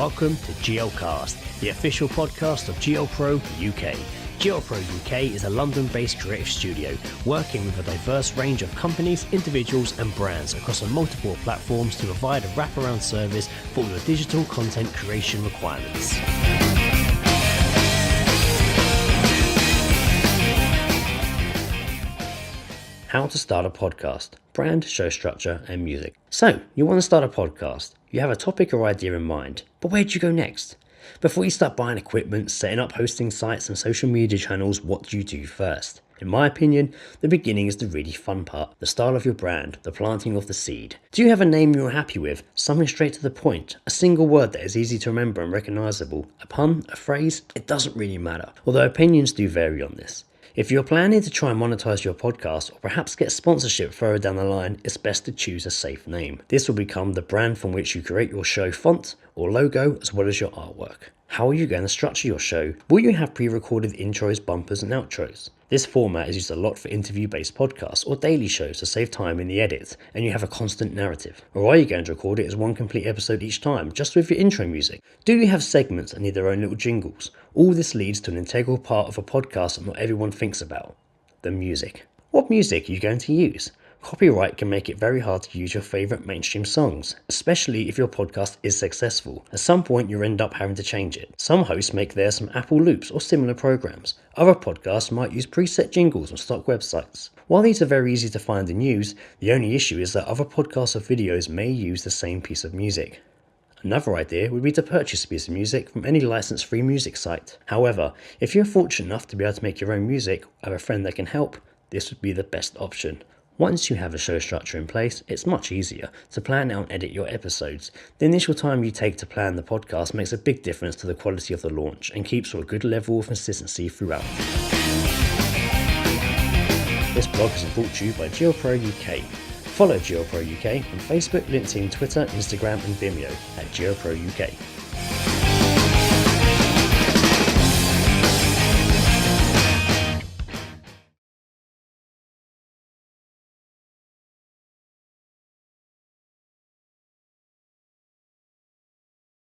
welcome to GLCast, the official podcast of GLPro UK. GLPro UK is a London-based creative studio working with a diverse range of companies, individuals and brands across multiple platforms to provide a wraparound service for all your digital content creation requirements. How to start a podcast, brand, show structure and music. So, you want to start a podcast, you have a topic or idea in mind, but where do you go next? Before you start buying equipment, setting up hosting sites and social media channels, what do you do first? In my opinion, the beginning is the really fun part, the style of your brand, the planting of the seed. Do you have a name you're happy with, something straight to the point, a single word that is easy to remember and recognisable, a pun, a phrase? It doesn't really matter, although opinions do vary on this. If you're planning to try and monetize your podcast or perhaps get sponsorship further down the line, it's best to choose a safe name. This will become the brand from which you create your show font or logo as well as your artwork. How are you going to structure your show? Will you have pre-recorded intros, bumpers and outros? This format is used a lot for interview-based podcasts or daily shows to save time in the edits and you have a constant narrative. Or are you going to record it as one complete episode each time, just with your intro music? Do you have segments that need their own little jingles? All this leads to an integral part of a podcast that not everyone thinks about, the music. What music are you going to use? Copyright can make it very hard to use your favourite mainstream songs, especially if your podcast is successful. At some point you'll end up having to change it. Some hosts make theirs from Apple Loops or similar programs. Other podcasts might use preset jingles on stock websites. While these are very easy to find and use, the only issue is that other podcasts or videos may use the same piece of music. Another idea would be to purchase a piece of music from any license-free music site. However, if you're fortunate enough to be able to make your own music or have a friend that can help, this would be the best option. Once you have a show structure in place, it's much easier to plan out and edit your episodes. The initial time you take to plan the podcast makes a big difference to the quality of the launch and keeps a good level of consistency throughout. This blog is brought to you by GLPro UK. Follow GLPro UK on Facebook, LinkedIn, Twitter, Instagram and Vimeo at GLPro UK.